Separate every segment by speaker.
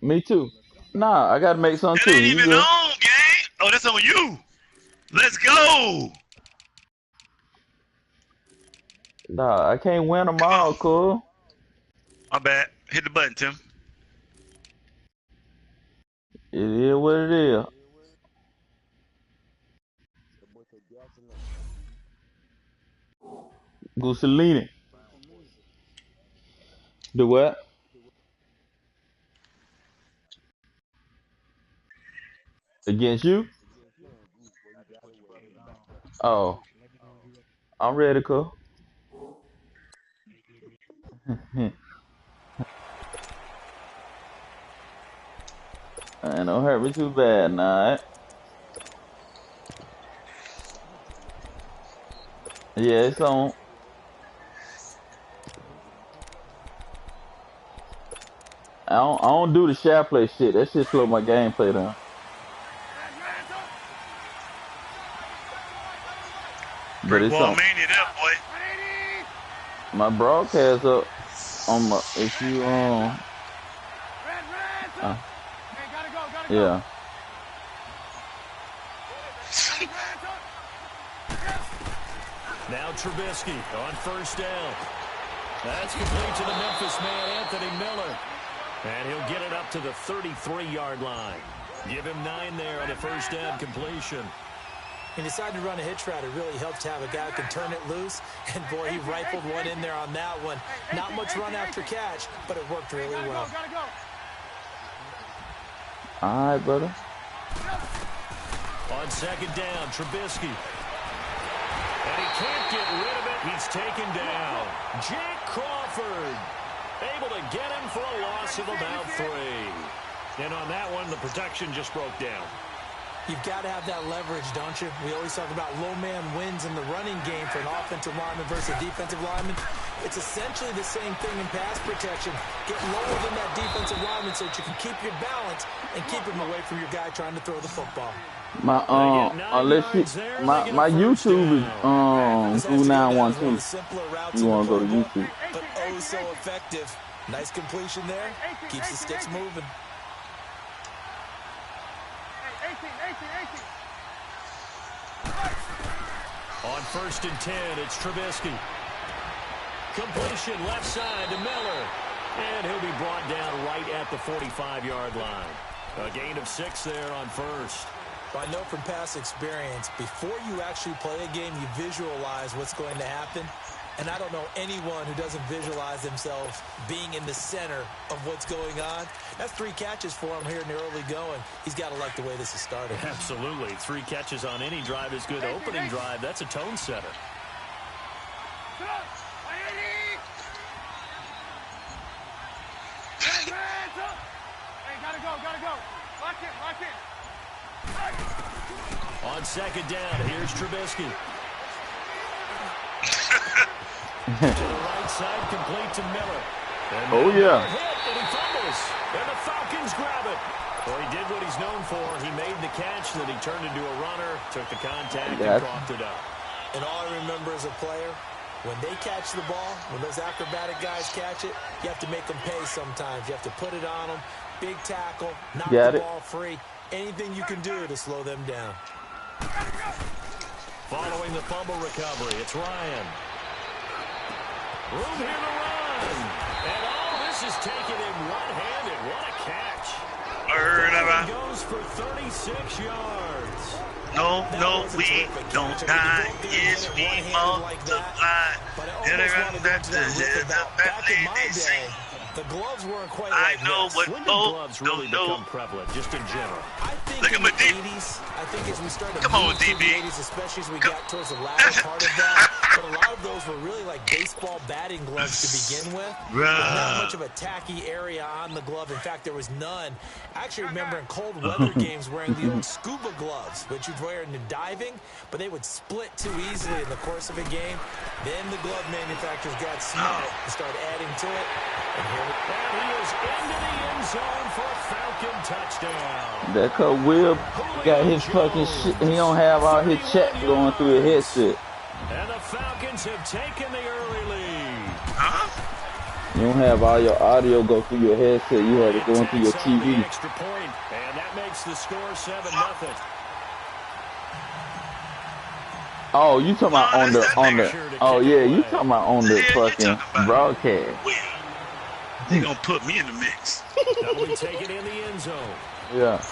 Speaker 1: Me too. Nah, I gotta make some
Speaker 2: It
Speaker 1: too.
Speaker 2: ain't
Speaker 1: You
Speaker 2: even
Speaker 1: good?
Speaker 2: on, gang. Oh, that's on you. Let's go.
Speaker 1: Nah, I can't win them
Speaker 2: Come
Speaker 1: all,
Speaker 2: on.
Speaker 1: cool.
Speaker 2: My bad. Hit the button, Tim.
Speaker 1: It is what it is. GOOSALINIE. Do what? Against you? Oh, I'm ready, cool. And don't hurt me too bad, nah. Yeah, it's on. I don't do the share play shit. That shit slow my gameplay down. But
Speaker 2: Brick
Speaker 1: it's
Speaker 2: wall
Speaker 1: on
Speaker 2: mania, that boy.
Speaker 1: my broadcast up on my. If you uh yeah.
Speaker 3: Now Trubisky on first down. That's complete to the Memphis man, Anthony Miller. And he'll get it up to the 33-yard line. Give him 9 there on a first down completion.
Speaker 4: He decided to run a hitch route. It really helps to have a guy who can turn it loose. And, boy, he rifled one in there on that one. Not much run after catch, but it worked really well.
Speaker 1: All right, brother.
Speaker 3: On second down, Trubisky. And he can't get rid of it. He's taken down. Jake Crawford able to get him for a loss of about 3. And on that one, the protection just broke down.
Speaker 4: You've got to have that leverage, don't you? We always talk about low man wins in the running game for an offensive lineman versus a defensive lineman. It's essentially the same thing in pass protection. Get lower than that defensive lineman so that you can keep your balance and keep him away from your guy trying to throw the football.
Speaker 1: My unless you my YouTube is 2912. You wanna go to YouTube?
Speaker 4: But oh so effective. Nice completion there. Keeps the sticks moving.
Speaker 3: On first and 10, it's Trubisky. Completion left side to Miller. And he'll be brought down right at the 45-yard line. A gain of 6 there on first.
Speaker 4: I know from past experience, before you actually play a game, you visualize what's going to happen. And I don't know anyone who doesn't visualize themselves being in the center of what's going on. That's 3 catches for him here in the early going. He's got to like the way this is started.
Speaker 3: Absolutely. 3 catches on any drive is good. Opening drive, that's a tone setter.
Speaker 5: Gotta go. Lock in.
Speaker 3: On second down, here's Trubisky. To the right side, complete to Miller.
Speaker 1: Oh, yeah.
Speaker 3: Hit, and he fumbles. And the Falcons grab it. Well, he did what he's known for. He made the catch, then he turned into a runner, took the contact, and coughed it up.
Speaker 4: And all I remember as a player, when they catch the ball, when those acrobatic guys catch it, you have to make them pay sometimes. You have to put it on them. Big tackle, knock the ball free. Anything you can do to slow them down.
Speaker 3: Following the fumble recovery, it's Ryan. Room here to run. And all this is taken in one-handed. What a catch. He goes for 36 yards.
Speaker 2: No, we don't die. Yes, we multiply.
Speaker 4: Back in my day, the gloves weren't quite like
Speaker 2: I know
Speaker 4: this.
Speaker 2: what
Speaker 3: When did gloves really become prevalent, just in general?
Speaker 4: I think
Speaker 2: Look
Speaker 4: in
Speaker 2: at
Speaker 4: the
Speaker 2: my
Speaker 4: 80s, I think as we started
Speaker 2: Come on,
Speaker 4: moving through
Speaker 2: DB.
Speaker 4: the 80s, especially as we got towards the latter part of that, but a lot of those were really like baseball batting gloves to begin with. Not much of a tacky area on the glove. In fact, there was none. I actually remember in cold weather games wearing the old scuba gloves, which you'd wear in the diving, but they would split too easily in the course of a game. Then the glove manufacturers got smart and started adding to it. And
Speaker 3: he is into the end zone for a Falcon touchdown.
Speaker 1: That cuz Will got his fucking shit. He don't have all his chat going through his headset.
Speaker 3: And the Falcons have taken the early lead.
Speaker 1: You don't have all your audio go through your headset. You have it going through your TV.
Speaker 3: Extra point, and that makes the score 7-0.
Speaker 1: Oh, you talking about on the oh yeah, you talking about on the fucking broadcast.
Speaker 2: They gonna put me in the mix.
Speaker 3: That'll be taken in the end zone.
Speaker 1: Yeah.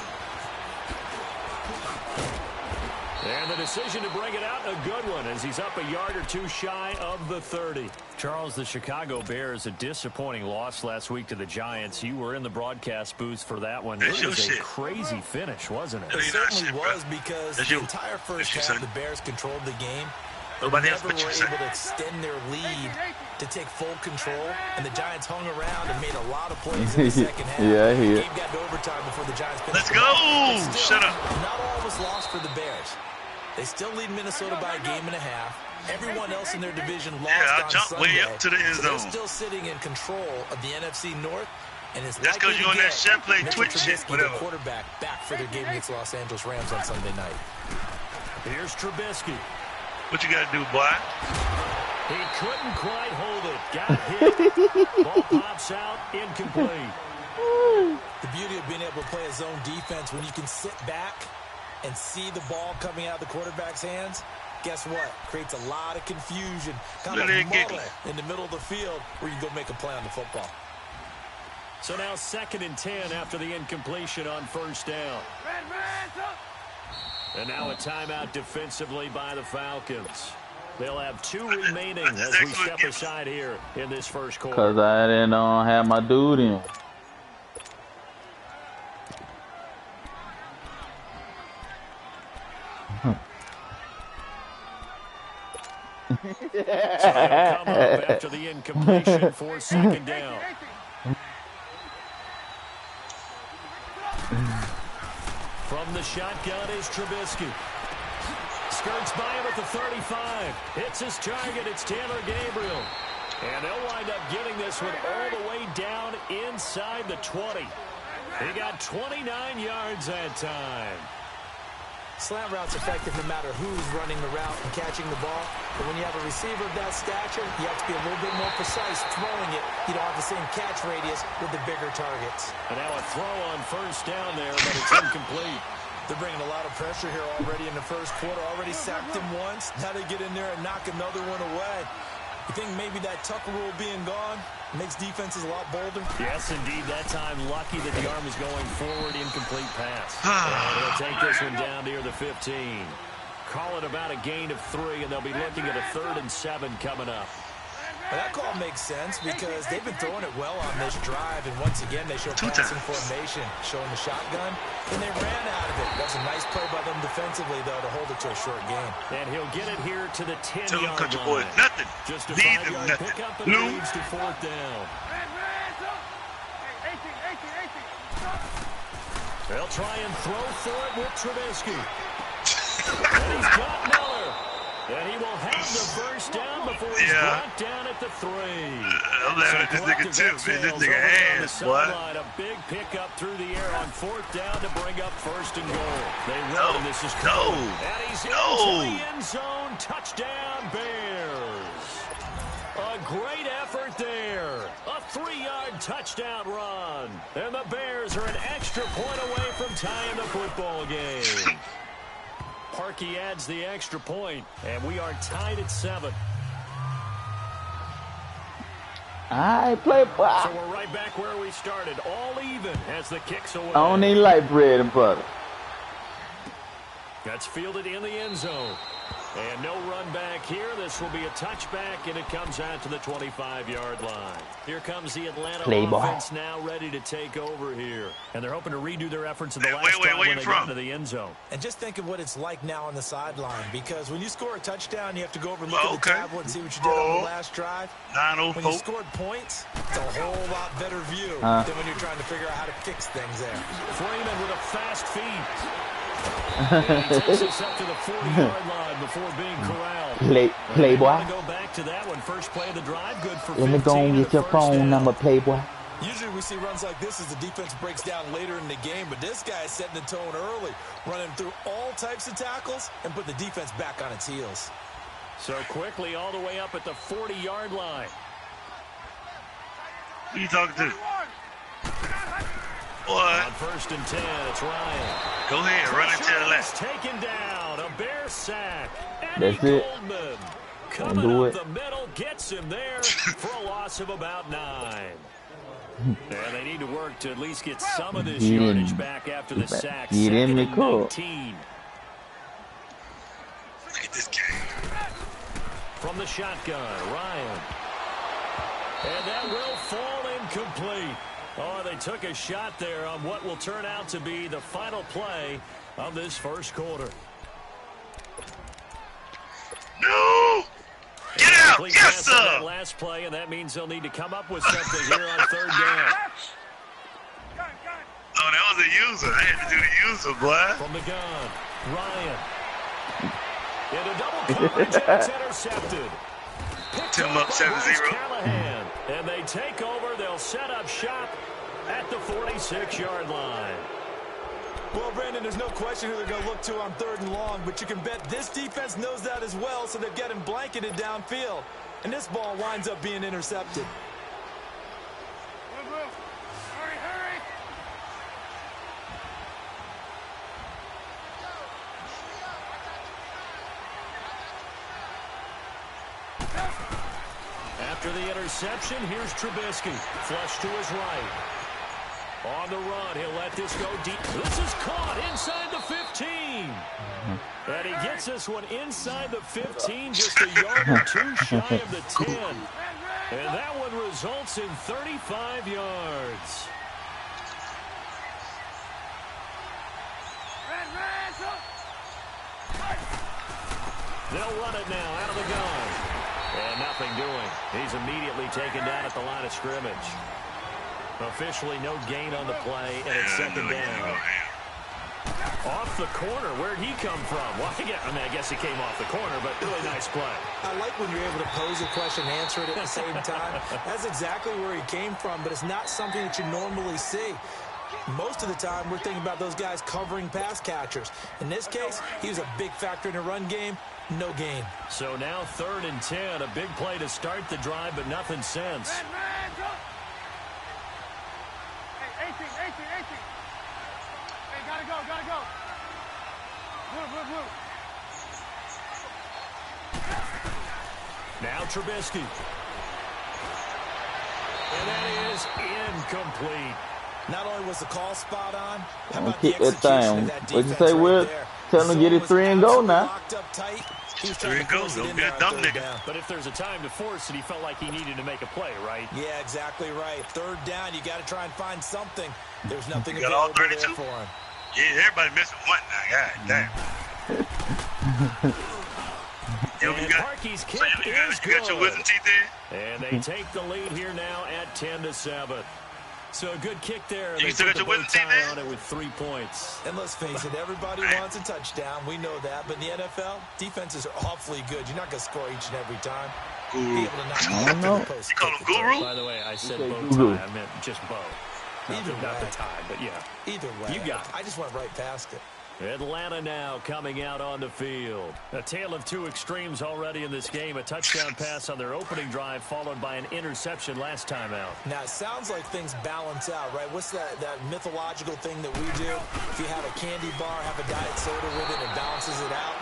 Speaker 3: And the decision to bring it out, a good one, as he's up a yard or two shy of the 30. Charles, the Chicago Bears, a disappointing loss last week to the Giants. You were in the broadcast booth for that one. It was a crazy finish, wasn't it?
Speaker 4: It certainly was, because the entire first half, the Bears controlled the game. They never were able to extend their lead to take full control, and the Giants hung around and made a lot of plays in the second half.
Speaker 1: Yeah,
Speaker 4: The game got to overtime before the Giants finished.
Speaker 2: Let's go!
Speaker 4: Still,
Speaker 2: Shut up.
Speaker 4: Not all was lost for the Bears. They still lead Minnesota by a game and a half. Everyone else in their division lost
Speaker 2: I
Speaker 4: on
Speaker 2: jumped
Speaker 4: Sunday.
Speaker 2: way up to the end
Speaker 4: So
Speaker 2: zone.
Speaker 4: they're still sitting in control of the NFC North. And it's
Speaker 2: That's because
Speaker 4: likely
Speaker 2: you on
Speaker 4: to
Speaker 2: that
Speaker 4: get
Speaker 2: chef play
Speaker 4: Mitchell
Speaker 2: Twitch shit,
Speaker 4: Trubisky,
Speaker 2: whatever.
Speaker 4: the quarterback, back for their game against the Los Angeles Rams on Sunday night.
Speaker 3: Here's Trubisky.
Speaker 2: What you got to do, boy?
Speaker 3: He couldn't quite hold it. Got hit. Ball pops out, incomplete.
Speaker 4: The beauty of being able to play a zone defense, when you can sit back and see the ball coming out of the quarterback's hands, guess what? Creates a lot of confusion, kind of muddle in the middle of the field where you can go make a play on the football.
Speaker 3: So now 2nd and 10 after the incompletion on first down. And now a timeout defensively by the Falcons. They'll have 2 remaining as we step aside here in this first quarter.
Speaker 1: Because I didn't have my dude in.
Speaker 3: So they'll come up after the incompletion for 2nd down. From the shotgun is Trubisky. Skirts by him at the 35. Hits his target. It's Taylor Gabriel. And they'll wind up getting this one all the way down inside the 20. He got 29 yards that time.
Speaker 4: Slant route's effective no matter who's running the route and catching the ball. But when you have a receiver of that stature, you have to be a little bit more precise throwing it. You don't have the same catch radius with the bigger targets.
Speaker 3: And now a throw on first down there, but it's incomplete.
Speaker 4: They're bringing a lot of pressure here already in the first quarter. Already sacked him once. Now they get in there and knock another one away. You think maybe that Tucker rule being gone makes defenses a lot bolder?
Speaker 3: Yes, indeed. That time, lucky that the arm is going forward. Incomplete pass. And he'll take this one down near the 15. Call it about a gain of 3, and they'll be looking at a 3rd and 7 coming up.
Speaker 4: Well, that call makes sense because they've been throwing it well on this drive, and once again they show passing formation, showing the shotgun, and they ran out of it. That was a nice play by them defensively, though, to hold it to a short game.
Speaker 3: And he'll get it here to the 10-yard
Speaker 2: Tell them country
Speaker 3: line.
Speaker 2: boys nothing.
Speaker 3: Just a
Speaker 2: Leave
Speaker 3: 5-yard
Speaker 2: them nothing.
Speaker 3: pickup, and leads to 4th down. They'll try and throw for it with Trubisky. And he's got Miller. And he will have the first down before he's brought down at the 3.
Speaker 2: I'm laughing at this nigga too, man. This nigga ass, boy.
Speaker 3: A big pickup through the air on 4th down to bring up 1st and goal. They run, and this is cold. And he's into the end zone. Touchdown, Bears. A great effort there. A 3-yard touchdown run. And the Bears are an extra point away from tying the football game. Parkey adds the extra point, and we are tied at 7.
Speaker 1: I play.
Speaker 3: So we're right back where we started, all even as the kicks away.
Speaker 1: I don't even like bread and butter.
Speaker 3: That's fielded in the end zone. And no run back here. This will be a touchback, and it comes out to the 25-yard line. Here comes the Atlanta offense now ready to take over here. And they're hoping to redo their efforts in the last drive when they got into the end zone.
Speaker 4: And just think of what it's like now on the sideline, because when you score a touchdown, you have to go over and look at the tablet and see what you did on the last drive. When you scored points, it's a whole lot better view than when you're trying to figure out how to fix things there.
Speaker 3: Freeman with a fast feed. He takes us up to the 40-yard line before being corralled.
Speaker 1: Playboy.
Speaker 3: Go back to that one. First play of the drive, good for
Speaker 1: 15. Let me go and get your phone number, Playboy.
Speaker 4: Usually we see runs like this as the defense breaks down later in the game, but this guy is setting the tone early, running through all types of tackles and put the defense back on its heels.
Speaker 3: So quickly all the way up at the 40-yard line.
Speaker 2: Who you talking to? What?
Speaker 3: On 1st and 10, it's Ryan.
Speaker 2: Go ahead, run into the left.
Speaker 3: Taken down, a Bear sack.
Speaker 1: That's it.
Speaker 3: Goldman coming
Speaker 1: do
Speaker 3: up
Speaker 1: it.
Speaker 3: the middle, gets him there for a loss of about 9. And they need to work to at least get some of this yardage back after the sack.
Speaker 1: Get in the
Speaker 3: 19.
Speaker 2: Look at this game.
Speaker 3: From the shotgun, Ryan. And that will fall incomplete. Oh, they took a shot there on what will turn out to be the final play of this first quarter.
Speaker 2: No! Get out! Yes, sir!
Speaker 3: That last play, and that means they'll need to come up with something here on 3rd down.
Speaker 2: Oh, that was a user. I had to do the user, boy.
Speaker 3: From the gun, Ryan. In a double coverage, and it's intercepted.
Speaker 2: Tim up 7-0.
Speaker 3: Callahan, and they take over. They'll set up shop at the 46-yard line.
Speaker 4: Well, Brandon, there's no question who they're going to look to on 3rd and long, but you can bet this defense knows that as well, so they're getting blanketed downfield. And this ball winds up being intercepted.
Speaker 5: Hurry, hurry.
Speaker 3: After the interception, here's Trubisky. Flush to his right. On the run, he'll let this go deep. This is caught inside the 15. And he gets this one inside the 15, just a yard or 2 shy of the 10. And that one results in 35 yards. They'll run it now out of the gun. And nothing doing. He's immediately taken down at the line of scrimmage. Officially no gain on the play, and it's 2nd down. Off the corner. Where'd he come from? Well, I guess he came off the corner, but really nice play.
Speaker 4: I like when you're able to pose a question and answer it at the same time. That's exactly where he came from, but it's not something that you normally see. Most of the time, we're thinking about those guys covering pass catchers. In this case, he was a big factor in the run game. No gain.
Speaker 3: So now 3rd and 10. A big play to start the drive, but nothing since.
Speaker 5: Hey, 18. Hey, gotta go. Move.
Speaker 3: Now Trubisky. And that is incomplete.
Speaker 4: Not only was the call spot on, how
Speaker 1: Don't
Speaker 4: about the
Speaker 1: kick that
Speaker 4: execution
Speaker 1: thing.
Speaker 4: of that
Speaker 1: What'd you
Speaker 4: defense
Speaker 1: say,
Speaker 4: right
Speaker 1: Will?
Speaker 4: there?
Speaker 1: Tell him to get it 3 and go now.
Speaker 4: Locked up tight. He was
Speaker 2: 3
Speaker 4: trying
Speaker 2: and
Speaker 4: to
Speaker 2: go.
Speaker 4: force it
Speaker 2: Don't
Speaker 4: in
Speaker 2: be
Speaker 4: there
Speaker 2: a
Speaker 4: on
Speaker 2: dumb
Speaker 4: 3rd
Speaker 2: nigga.
Speaker 4: down.
Speaker 3: But if there's a time to force it, he felt like he needed to make a play, right?
Speaker 4: Yeah, exactly right. 3rd down, you got to try and find something. There's nothing
Speaker 2: You got all
Speaker 4: available there
Speaker 2: 32?
Speaker 4: for him.
Speaker 2: Yeah, everybody missing one now. God damn.
Speaker 3: And Parkey's kick is
Speaker 2: you got your wisdom teeth in?
Speaker 3: And they take the lead here now at 10-7. So a good kick there.
Speaker 2: You
Speaker 3: They
Speaker 2: still
Speaker 3: put
Speaker 2: got
Speaker 3: the
Speaker 2: your
Speaker 3: bow
Speaker 2: wisdom teeth
Speaker 3: tie
Speaker 2: in?
Speaker 3: on it with 3 points.
Speaker 4: And let's face it, everybody wants a touchdown. We know that. But in the NFL, defenses are awfully good. You're not going to score each and every time.
Speaker 2: Guru.
Speaker 4: Be able to knock
Speaker 1: I don't know.
Speaker 4: the post.
Speaker 2: You call him Guru?
Speaker 3: By the way, I said
Speaker 1: say
Speaker 3: bow
Speaker 1: Google.
Speaker 3: tie. I meant just bow.
Speaker 4: Either
Speaker 3: Not the
Speaker 4: way.
Speaker 3: tie, but yeah.
Speaker 4: Either way.
Speaker 3: You got it.
Speaker 4: I just went right past it.
Speaker 3: Atlanta now coming out on the field. A tale of 2 extremes already in this game. A touchdown pass on their opening drive, followed by an interception last time out.
Speaker 4: Now, it sounds like things balance out, right? What's that mythological thing that we do? If you have a candy bar, have a diet soda with it, it balances it out.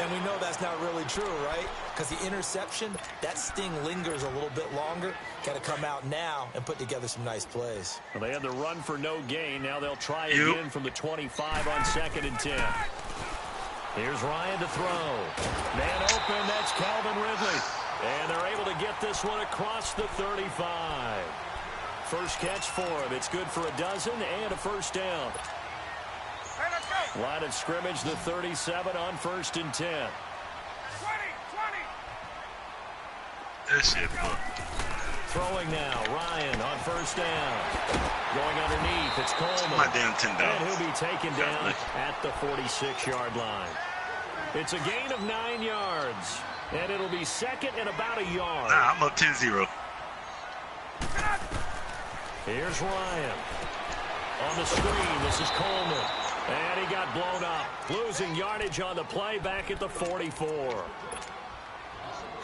Speaker 4: And we know that's not really true, right? Because the interception, that sting lingers a little bit longer. Got to come out now and put together some nice plays.
Speaker 3: Well, they had the run for no gain. Now they'll try again from the 25 on 2nd and 10. Here's Ryan to throw. Man open, that's Calvin Ridley. And they're able to get this one across the 35. First catch for him. It's good for a dozen and a first down.
Speaker 5: Hey, let's go.
Speaker 3: Line of scrimmage, the 37 on 1st and 10.
Speaker 5: 20.
Speaker 2: This shit, bro.
Speaker 3: Throwing now, Ryan on 1st down. Going underneath, it's Coleman.
Speaker 2: My damn $10.
Speaker 3: And he'll be taken down at the 46-yard line. It's a gain of 9 yards. And it'll be 2nd and about a yard.
Speaker 2: Nah, I'm up 10-0.
Speaker 3: Here's Ryan. On the screen, this is Coleman. And he got blown up. Losing yardage on the play back at the 44.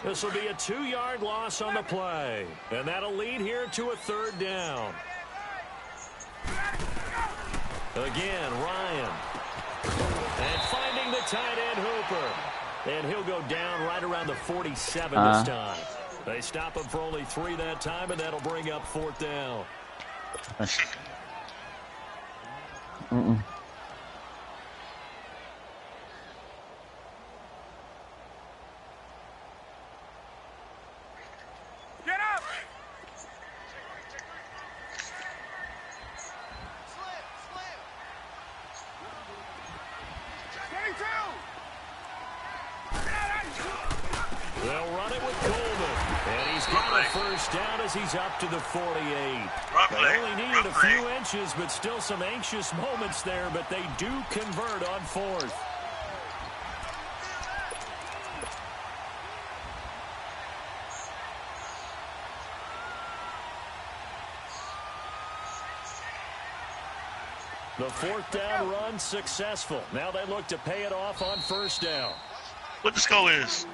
Speaker 3: This will be a 2-yard loss on the play. And that'll lead here to a 3rd down. Again, Ryan. And finding the tight end, Hooper. And he'll go down right around the 47 this time. They stop him for only 3 that time, and that'll bring up 4th down.
Speaker 5: Get up!
Speaker 3: They'll run it with Coleman. And he's got a 1st down as he's up to the 48. They only needed a few inches, but still some anxious moments there, but they do convert on 4th. The 4th down run successful. Now they look to pay it off on 1st down.
Speaker 2: What the score is,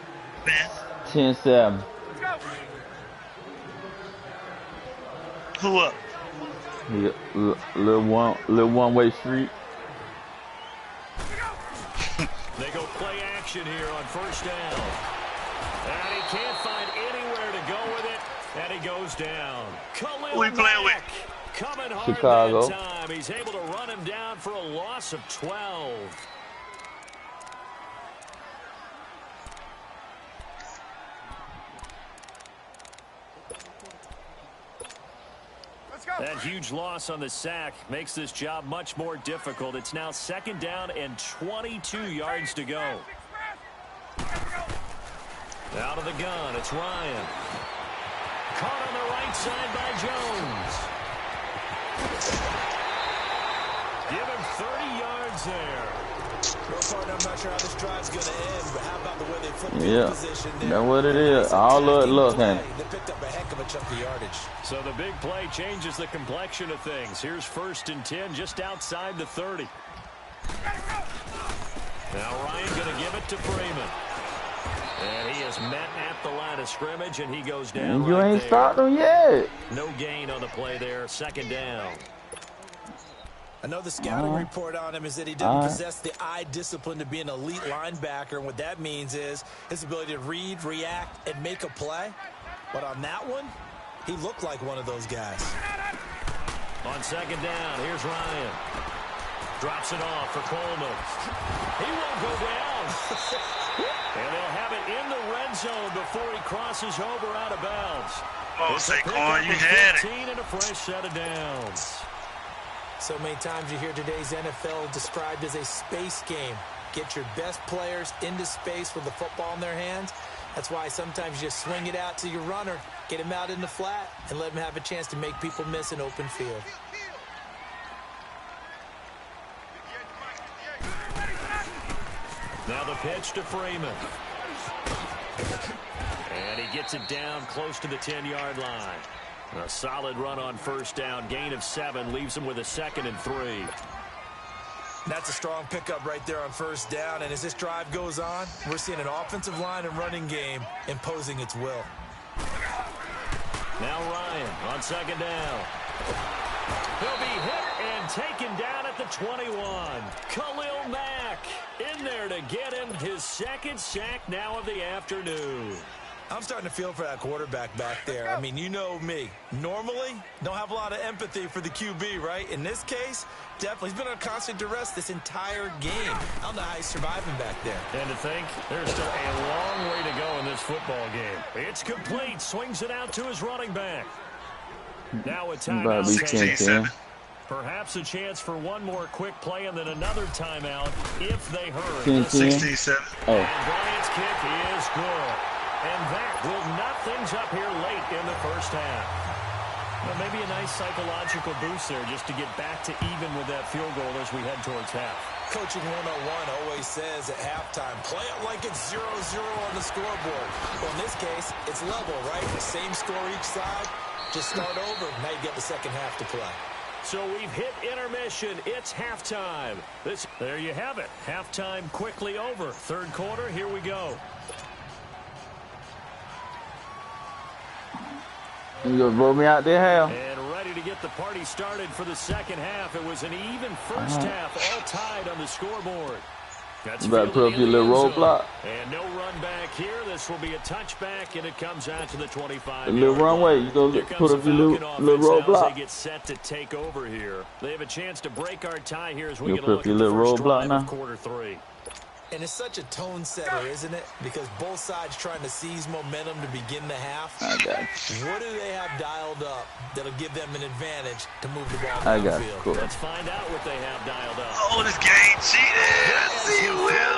Speaker 2: man?
Speaker 1: 10-7.
Speaker 2: Who up?
Speaker 1: Little one-way street.
Speaker 3: They go play action here on 1st down. And he can't find anywhere to go with it. And he goes down.
Speaker 2: Who we playing with?
Speaker 3: Coming hard
Speaker 1: Chicago.
Speaker 3: that time. He's able to run him down for a loss of 12. That huge loss on the sack makes this job much more difficult. It's now 2nd down and 22 yards to go. Out of the gun, it's Ryan. Caught on the right side by Jones. Give him 30 yards there.
Speaker 4: I'm not sure how this drive's going to end, but how about the way they flip the position there?
Speaker 1: That's what it is. All of it, look, man.
Speaker 4: They picked up a heck of a chunk of yardage.
Speaker 3: So the big play changes the complexion of things. Here's 1st and 10 just outside the 30. Now Ryan going to give it to Freeman. And he is met at the line of scrimmage, and he goes down.
Speaker 1: And you ain't stopped him yet.
Speaker 3: No gain on the play there. 2nd down.
Speaker 4: I know the scouting report on him is that he doesn't possess the eye discipline to be an elite linebacker, and what that means is his ability to read, react, and make a play. But on that one, he looked like one of those guys.
Speaker 3: On 2nd down, here's Ryan. Drops it off for Coleman. He won't go down. And they'll have it in the red zone before he crosses over out of bounds.
Speaker 2: Oh, Saquon, you had it.
Speaker 3: And a fresh set of downs.
Speaker 4: So many times you hear today's NFL described as a space game. Get your best players into space with the football in their hands. That's why sometimes you just swing it out to your runner, get him out in the flat, and let him have a chance to make people miss an open field.
Speaker 3: Now the pitch to Freeman. And he gets it down close to the 10-yard line. A solid run on 1st down. Gain of 7 leaves him with a 2nd and 3.
Speaker 4: That's a strong pickup right there on 1st down. And as this drive goes on, we're seeing an offensive line and running game imposing its will.
Speaker 3: Now Ryan on 2nd down. He'll be hit and taken down at the 21. Khalil Mack in there to get him his 2nd sack now of the afternoon.
Speaker 4: I'm starting to feel for that quarterback back there. I mean, you know me. Normally, don't have a lot of empathy for the QB, right? In this case, definitely. He's been on constant duress this entire game. I don't know how he's surviving back there.
Speaker 3: And to think, there's still a long way to go in this football game. It's complete. Swings it out to his running back. Now a timeout.
Speaker 2: 16-7.
Speaker 3: Perhaps a chance for one more quick play and then another timeout if they hurry.
Speaker 2: 16-7.
Speaker 1: Oh.
Speaker 3: And Bryant's kick is good. And that will knock things up here late in the 1st half. Well, maybe a nice psychological boost there just to get back to even with that field goal as we head towards half.
Speaker 4: Coaching 101 always says at halftime, play it like it's 0-0 on the scoreboard. Well, in this case, it's level, right? Same score each side. Just start over. Now you get the 2nd half to play.
Speaker 3: So we've hit intermission. It's halftime. There you have it. Halftime quickly over. 3rd quarter, here we go.
Speaker 1: You gonna roll me out there, Hal?
Speaker 3: And ready to get the party started for the second half. It was an even first half, all tied on the scoreboard. That's
Speaker 1: You better put up your little roadblock.
Speaker 3: And no run back here. This will be a touchback, and it comes out to the 25.
Speaker 1: A little runway. You go put up your little roadblock.
Speaker 3: They get set to take over here. They have a chance to break our tie here as we
Speaker 1: You
Speaker 3: get a
Speaker 1: put
Speaker 3: look
Speaker 1: up your
Speaker 3: at the
Speaker 1: little
Speaker 3: first
Speaker 1: roadblock
Speaker 3: drive
Speaker 1: now.
Speaker 3: of quarter 3.
Speaker 4: And it's such a tone setter, isn't it? Because both sides trying to seize momentum to begin the half.
Speaker 1: I got you.
Speaker 4: What do they have dialed up that'll give them an advantage to move the ball
Speaker 1: I got you.
Speaker 4: downfield?
Speaker 1: Cool.
Speaker 3: Let's find out what they have dialed up.
Speaker 2: Oh, this game cheated. I see you, Will.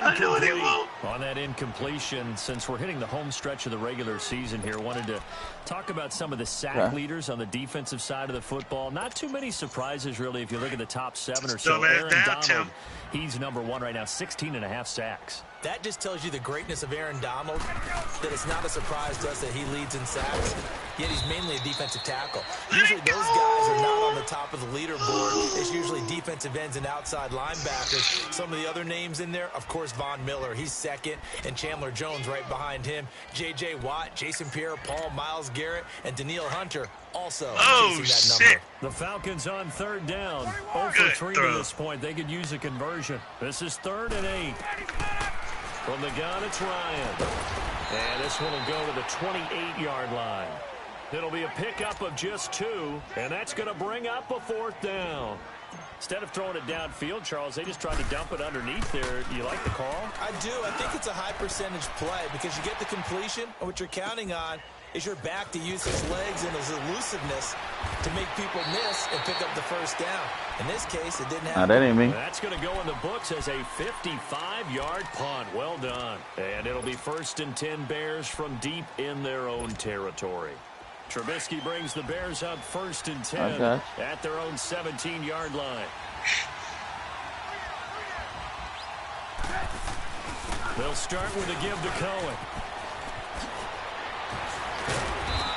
Speaker 2: I know what he won't.
Speaker 3: On that incompletion, since we're hitting the home stretch of the regular season here, wanted to talk about some of the sack leaders on the defensive side of the football. Not too many surprises, really, if you look at the top 7 or so. Aaron Donald, he's number 1 right now, 16.5 sacks.
Speaker 4: That just tells you the greatness of Aaron Donald, that it's not a surprise to us that he leads in sacks, yet he's mainly a defensive tackle. Usually those guys are not on the top of the leaderboard. It's usually defensive ends and outside linebackers. Some of the other names in there, of course, Von Miller, he's second, and Chandler Jones right behind him. J.J. Watt, Jason Pierre-Paul, Myles Garrett, and Daniil Hunter also chasing that number.
Speaker 3: The Falcons on 3rd down. 0 for 3 to this point. They could use a conversion. This is 3rd and 8. From the gun, it's Ryan. And this one will go to the 28-yard line. It'll be a pickup of just 2, and that's going to bring up a 4th down. Instead of throwing it downfield, Charles, they just tried to dump it underneath there. Do you like the call?
Speaker 4: I do. I think it's a high percentage play because you get the completion, and what you're counting on is your back to use his legs and his elusiveness to make people miss and pick up the first down. In this case, it didn't happen.
Speaker 1: That ain't me.
Speaker 3: That's going to go in the books as a 55-yard punt. Well done. And it'll be 1st and 10 Bears from deep in their own territory. Trubisky brings the Bears up 1st and 10 at their own 17-yard line. They'll start with a give to Cohen.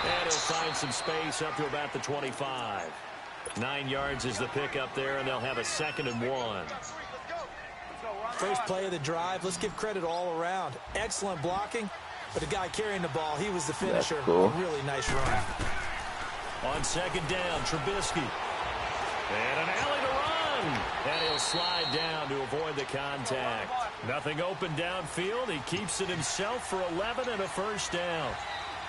Speaker 3: And he'll find some space up to about the 25. 9 yards is the pickup there, and they'll have a 2nd and 1.
Speaker 4: First play of the drive, let's give credit all around. Excellent blocking, but the guy carrying the ball, he was the finisher.
Speaker 1: Cool.
Speaker 4: A really nice run.
Speaker 3: On 2nd down, Trubisky. And an alley to run. And he'll slide down to avoid the contact. Nothing open downfield. He keeps it himself for 11 and a 1st down.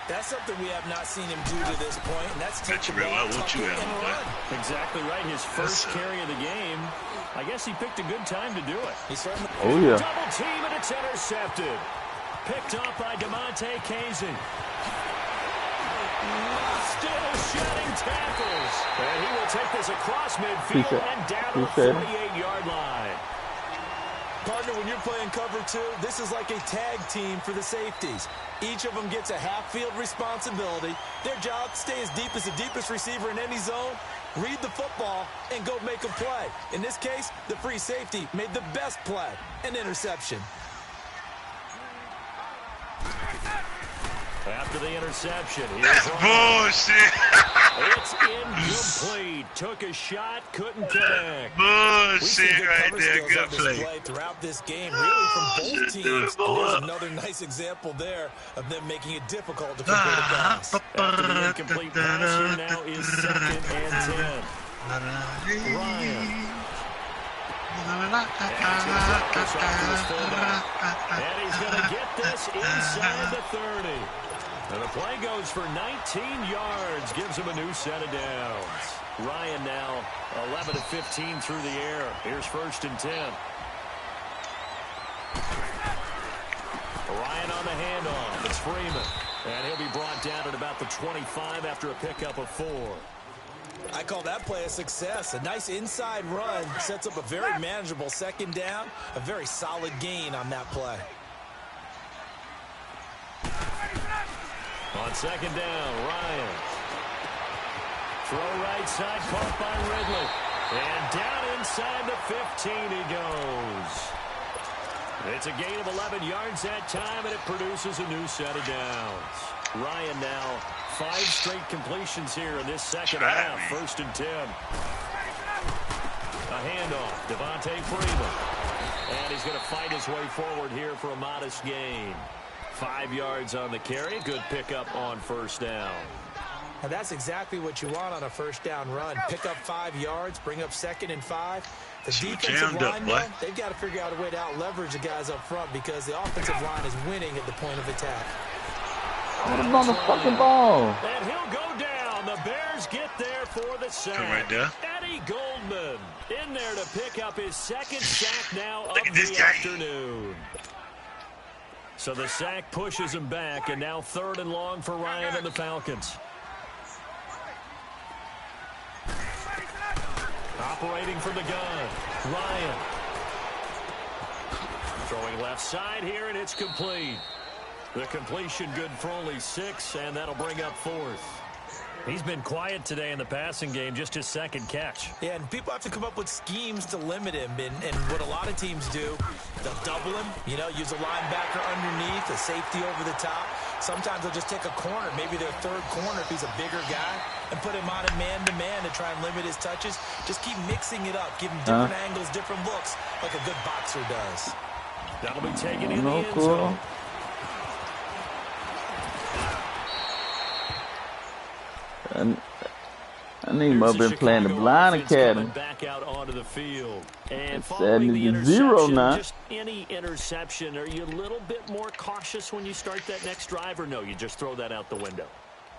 Speaker 4: That's something we have not seen him do to this point, and that's take the ball, tuck it, and run.
Speaker 3: Exactly right. His first carry of the game. I guess he picked a good time to do it.
Speaker 4: He certainly.
Speaker 1: Oh, yeah.
Speaker 3: Double team, and it's intercepted. Picked up by DeMonte Casey. Still shedding tackles. And he will take this across midfield and down to the 48-yard line.
Speaker 4: Partner, when you're playing cover 2, this is like a tag team for the safeties. Each of them gets a half-field responsibility. Their job, stay as deep as the deepest receiver in any zone, read the football, and go make a play. In this case, the free safety made the best play, an interception.
Speaker 3: After the interception,
Speaker 2: that's bullshit.
Speaker 3: It's incomplete. Took a shot, couldn't connect.
Speaker 2: Bullshit right there. Good play.
Speaker 4: Throughout this game, really from both teams. There's another nice example there of them making it difficult to complete a pass.
Speaker 3: After the incomplete pass, here now is 2nd and 10. Ryan. And he's going to get this inside the 30. And the play goes for 19 yards, gives him a new set of downs. Ryan now 11 of 15 through the air. Here's 1st and 10. Ryan on the handoff. It's Freeman. And he'll be brought down at about the 25 after a pickup of 4.
Speaker 4: I call that play a success. A nice inside run sets up a very manageable 2nd down. A very solid gain on that play.
Speaker 3: On 2nd down, Ryan. Throw right side, caught by Ridley. And down inside the 15 he goes. It's a gain of 11 yards that time, and it produces a new set of downs. Ryan now 5 straight completions here in this 2nd half. 1st and 10. A handoff, Devontae Freeman. And he's going to fight his way forward here for a modest gain. 5 yards on the carry. Good pickup on 1st down.
Speaker 4: Now, that's exactly what you want on a first down run. Pick up 5 yards, bring up 2nd and 5. The defensive line, though, they've got to figure out a way to out-leverage the guys up front because the offensive line is winning at the point of attack.
Speaker 1: What a motherfucking ball.
Speaker 3: And he'll go down. The Bears get there for the sack.
Speaker 2: Come right there.
Speaker 3: Eddie Goldman in there to pick up his 2nd sack now of
Speaker 2: Look at this
Speaker 3: the
Speaker 2: guy.
Speaker 3: afternoon. So the sack pushes him back, and now 3rd and long for Ryan and the Falcons. Operating from the gun, Ryan. Throwing left side here, and it's complete. The completion good for only 6, and that'll bring up 4th. He's been quiet today in the passing game, just his 2nd catch.
Speaker 4: Yeah, and people have to come up with schemes to limit him. And what a lot of teams do, they'll double him, you know, use a linebacker underneath, a safety over the top. Sometimes they'll just take a corner, maybe their 3rd corner if he's a bigger guy, and put him on a man-to-man to try and limit his touches. Just keep mixing it up, give him different angles, different looks, like a good boxer does.
Speaker 3: That'll be taken in the end zone.
Speaker 1: I need him up there playing the Blind Academy.
Speaker 3: Back out onto the field. And
Speaker 1: It's
Speaker 3: following the
Speaker 1: 70-0 now.
Speaker 3: just any interception, are you a little bit more cautious when you start that next drive, or no, you just throw that out the window?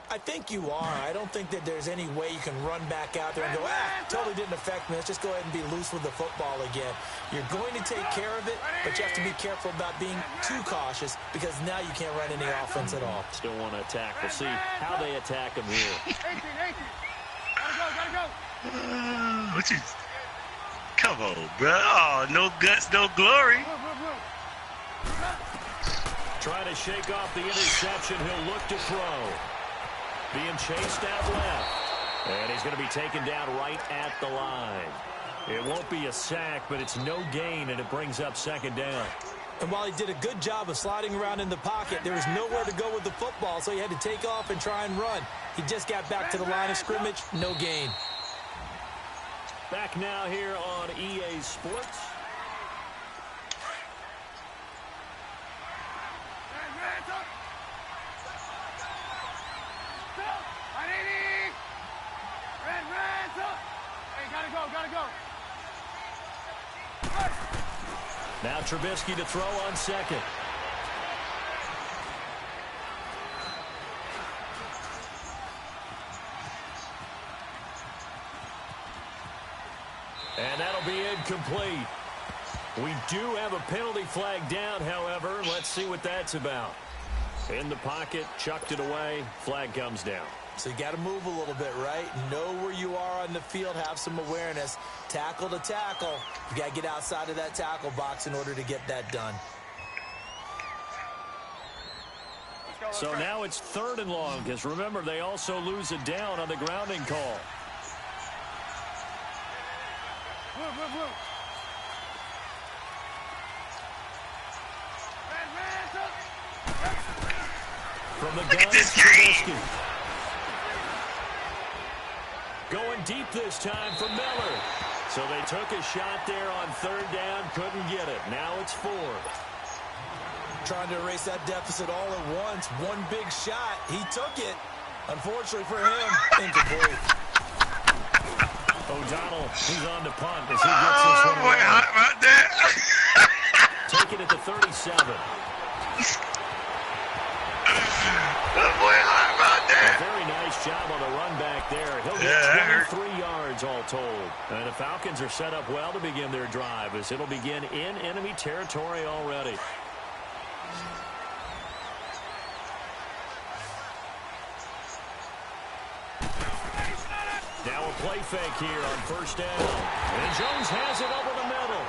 Speaker 4: I think you are. I don't think that there's any way you can run back out there and go, totally didn't affect me. Let's just go ahead and be loose with the football again. You're going to take care of it, but you have to be careful about being too cautious because now you can't run any offense at all.
Speaker 3: Still want to attack. We'll see how they attack him here.
Speaker 5: 18. Gotta go.
Speaker 2: What you? Come on, bro. Oh, no guts, no glory.
Speaker 3: Trying to shake off the interception. He'll look to throw. Being chased out left. And he's going to be taken down right at the line. It won't be a sack, but it's no gain, and it brings up 2nd down.
Speaker 4: And while he did a good job of sliding around in the pocket, there was nowhere to go with the football, so he had to take off and try and run. He just got back to the line of scrimmage, no gain.
Speaker 3: Back now here on EA Sports.
Speaker 5: Gotta go.
Speaker 3: Now Trubisky to throw on 2nd. And that'll be incomplete. We do have a penalty flag down, however. Let's see what that's about. In the pocket, chucked it away, flag comes down.
Speaker 4: So you got to move a little bit, right? Know where you are on the field, have some awareness. Tackle to tackle. You got to get outside of that tackle box in order to get that done.
Speaker 3: So now it's 3rd and long, because remember, they also lose a down on the grounding call.
Speaker 5: Move.
Speaker 3: From the gun, it's Trubisky. Going deep this time for Miller. So they took a shot there on 3rd down, couldn't get it. Now it's 4.
Speaker 4: Trying to erase that deficit all at once. One big shot. He took it. Unfortunately for him, incomplete.
Speaker 3: O'Donnell, he's on to punt as he gets this one
Speaker 2: boy,
Speaker 3: away.
Speaker 2: hot right there.
Speaker 3: Take it at the 37.
Speaker 2: Boy, hot right there.
Speaker 3: A very nice job on the run back there. He'll get 23 yards all told. And the Falcons are set up well to begin their drive as it'll begin in enemy territory already. Now a play fake here on 1st down. And Jones has it over the middle.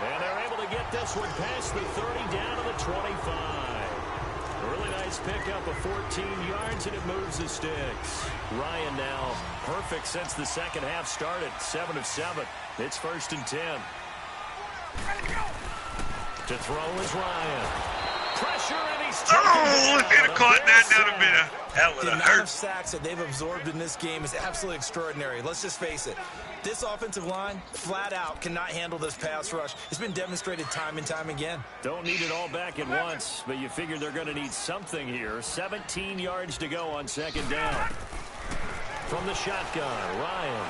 Speaker 3: And they're able to get this one past the 30 down to the 25. A really nice pickup of 14 yards, and it moves the sticks. Ryan now perfect since the 2nd half started. 7 of 7. It's 1st and 10. To throw is Ryan. Pressure, and he's taken down.
Speaker 2: If he'd have caught that would have been that would
Speaker 4: The
Speaker 2: have
Speaker 4: amount of
Speaker 2: hurt.
Speaker 4: sacks that they've absorbed in this game is absolutely extraordinary. Let's just face it. This offensive line, flat out, cannot handle this pass rush. It's been demonstrated time and time again.
Speaker 3: Don't need it all back at once, but you figure they're going to need something here. 17 yards to go on 2nd down. from the shotgun. Ryan.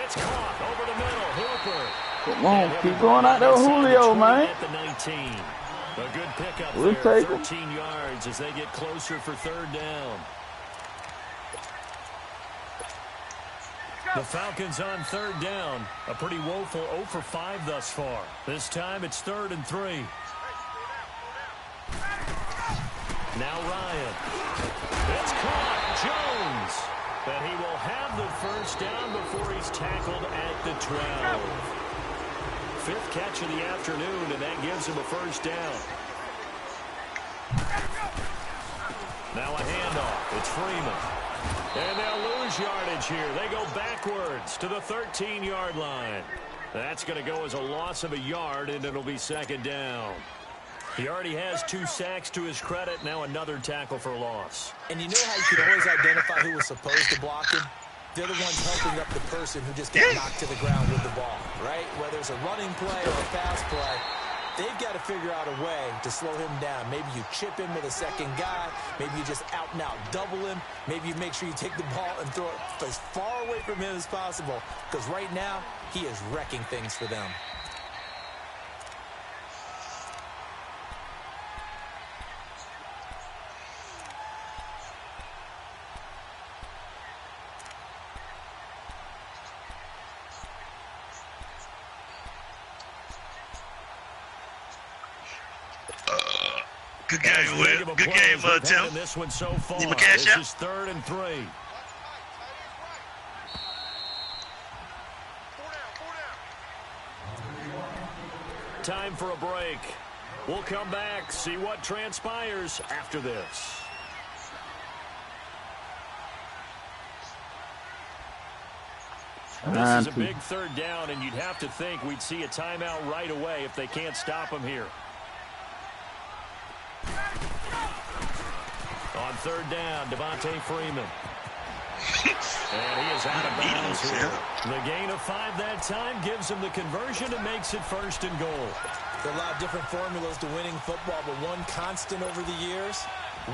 Speaker 3: It's caught over the middle. Hooper.
Speaker 1: Come on, keep going out there, Julio, man.
Speaker 3: At the 19. A good pickup
Speaker 1: We'll
Speaker 3: there.
Speaker 1: take
Speaker 3: 13 yards as they get closer for third down. The Falcons on third down. A pretty woeful 0 for 5 thus far. This time it's 3rd and 3. Now Ryan. It's caught. Jones. But he will have the first down before he's tackled at the 12. 5th catch of the afternoon, and that gives him a first down. Now a handoff. It's Freeman. And they'll lose yardage here. They go backwards to the 13-yard line. That's going to go as a loss of a yard, and it'll be 2nd down. He already has 2 sacks to his credit. Now another tackle for loss.
Speaker 4: And you know how you can always identify who was supposed to block him? They're the ones helping up the person who just got knocked to the ground with the ball, right? Whether it's a running play or a pass play, they've got to figure out a way to slow him down. Maybe you chip him with a second guy. Maybe you just out and out double him. Maybe you make sure you take the ball and throw it as far away from him as possible. Because right now, he is wrecking things for them.
Speaker 2: Good game, Will. Good game, Tim.
Speaker 3: This one so far.
Speaker 2: Need my cash out?
Speaker 3: This is 3rd and 3. Time for a break. We'll come back, see what transpires after this. This is a big 3rd down, and you'd have to think we'd see a timeout right away if they can't stop him here. On 3rd down, Devontae Freeman. And he is out of bounds here. The gain of 5 that time gives him the conversion and makes it 1st and goal.
Speaker 4: There are a lot of different formulas to winning football, but one constant over the years,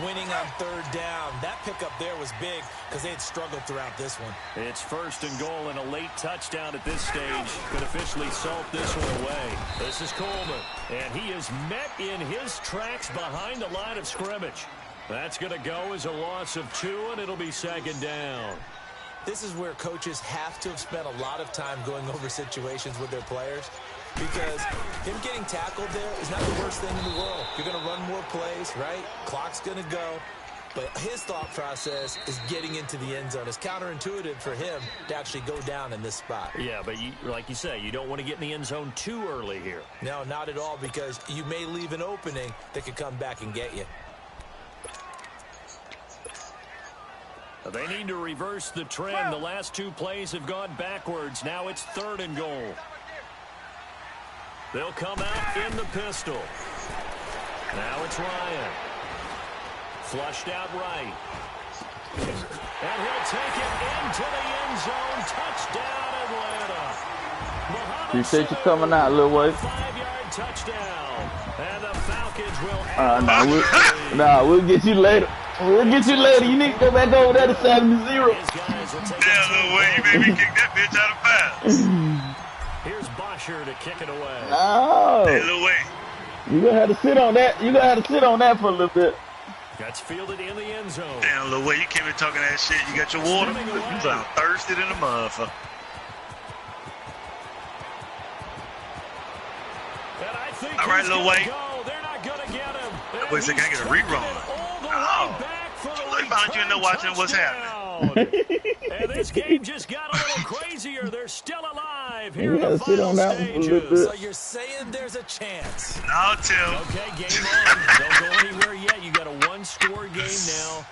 Speaker 4: winning on 3rd down. That pickup there was big because they had struggled throughout this one.
Speaker 3: It's 1st and goal, and a late touchdown at this stage could officially salt this one away. This is Coleman, and he is met in his tracks behind the line of scrimmage. That's going to go as a loss of 2, and it'll be 2nd down.
Speaker 4: This is where coaches have to have spent a lot of time going over situations with their players, because him getting tackled there is not the worst thing in the world. You're going to run more plays, right? Clock's going to go. But his thought process is getting into the end zone. It's counterintuitive for him to actually go down in this spot.
Speaker 3: Yeah, but like you say, you don't want to get in the end zone too early here.
Speaker 4: No, not at all, because you may leave an opening that could come back and get you.
Speaker 3: They need to reverse the trend. The last 2 plays have gone backwards. Now it's 3rd and goal. They'll come out in the pistol. Now it's Ryan. Flushed out right. And he'll take it into the end zone. Touchdown, Atlanta.
Speaker 1: Appreciate you coming out, little way.
Speaker 3: 5-yard touchdown. And the Falcons will
Speaker 1: we'll get you later. We'll get you later. You need to go back over there to 7-0.
Speaker 2: Damn, little way, you made me kick that bitch out of bounds.
Speaker 3: Here's Bosher to kick it away.
Speaker 1: No.
Speaker 2: Hey, little way.
Speaker 1: You're going to have to sit on that. You're going to have to sit on that for a little bit.
Speaker 3: That's fielded in the end zone.
Speaker 2: Damn, little way, you came in talking that shit. You got your water. You sound thirsty than a motherfucker. All right, little way.
Speaker 3: They're not going to get him.
Speaker 2: That boy said, can I get a rerun? Oh, look behind you and they're watching what's happening.
Speaker 3: And this game just got a little crazier. They're still alive here in the
Speaker 1: sit on
Speaker 3: final
Speaker 1: that one for a little
Speaker 3: stages.
Speaker 1: bit.
Speaker 4: So you're saying there's a chance?
Speaker 2: No, Tim.
Speaker 3: Okay, game on. Don't go anywhere yet. You got a 1-score game now.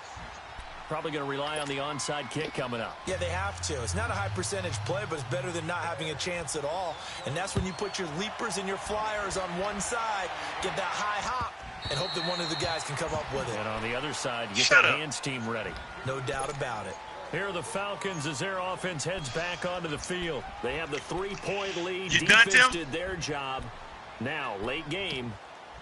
Speaker 3: Probably going to rely on the onside kick coming up.
Speaker 4: Yeah, they have to. It's not a high percentage play, but it's better than not having a chance at all. And that's when you put your leapers and your flyers on one side, get that high hop, and hope that one of the guys can come up with it.
Speaker 3: And on the other side, get the hands team ready.
Speaker 4: No doubt about it.
Speaker 3: Here are the Falcons as their offense heads back onto the field. They have the 3-point lead.
Speaker 2: You
Speaker 3: Defense
Speaker 2: done, Tim?
Speaker 3: did their job. Now, late game,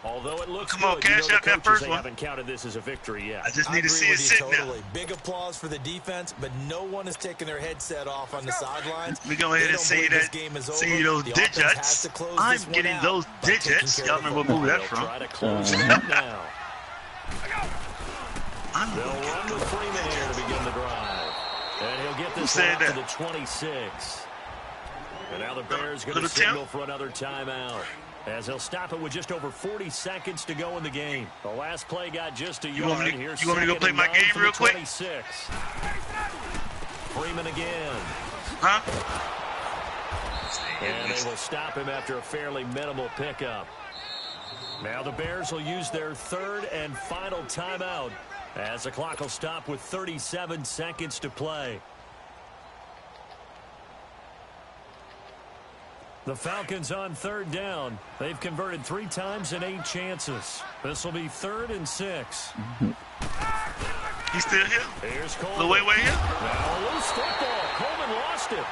Speaker 3: Although it looks
Speaker 2: Come on,
Speaker 3: good,
Speaker 2: cash out
Speaker 3: the
Speaker 2: that
Speaker 3: coaches,
Speaker 2: first
Speaker 3: they
Speaker 2: one.
Speaker 3: haven't counted this as a victory yet.
Speaker 2: I just need to see it sitting there.
Speaker 4: Big applause for the defense, but no one is taking their headset off on the sidelines.
Speaker 2: We go ahead and see that. See those digits. I'm getting those digits. Y'all remember what movie that's from?
Speaker 3: Try to close it up now. They'll run with Freeman here to begin the drive. And he'll get this one to the 26. And now the Bears going to signal for another timeout, as they'll stop it with just over 40 seconds to go in the game. The last play got just a yard.
Speaker 2: You want me to go play my game real quick?
Speaker 3: 26. Freeman again.
Speaker 2: Huh?
Speaker 3: And they will stop him after a fairly minimal pickup. Now the Bears will use their third and final timeout, as the clock will stop with 37 seconds to play. The Falcons on third down. They've converted 3 times in 8 chances. This will be 3rd and 6.
Speaker 2: He's still here?
Speaker 3: Here's Coleman.
Speaker 2: Way here?
Speaker 3: Now a loose football. Coleman lost it.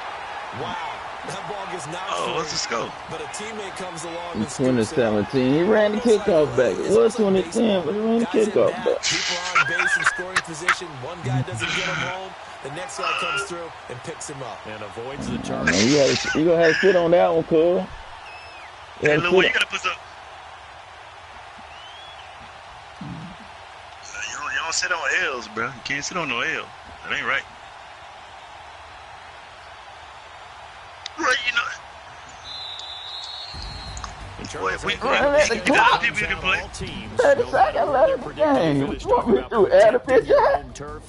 Speaker 4: Wow. That ball gets knocked.
Speaker 2: Oh, what's the score?
Speaker 4: But a teammate comes along and
Speaker 1: 2017. He ran the kickoff back. It was 2010, but he ran the kickoff back.
Speaker 4: People are on base in scoring position. One guy doesn't get him home. The next guy comes through and picks him up.
Speaker 3: And avoids the target.
Speaker 1: You gonna have to sit on that one, cuz.
Speaker 2: Hey, Lil, what you gotta put up? You don't sit on L's, bro. You can't sit on no L. That ain't right. Right, you know. Boy, we
Speaker 1: at the clock.
Speaker 2: 30
Speaker 1: seconds left in the game. What you want me to do? Add a picture?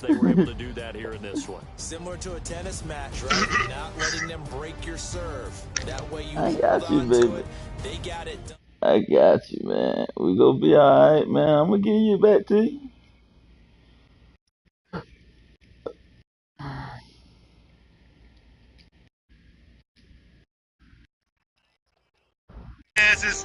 Speaker 3: They were able to do that here in this one.
Speaker 4: Similar to a tennis match, right? You're not letting them break your serve. That way you
Speaker 1: I got you,
Speaker 4: hold on to
Speaker 1: baby.
Speaker 4: it. They got it done.
Speaker 1: I got you, man. We gonna be alright, man. I'm gonna give you back to you.
Speaker 2: Passes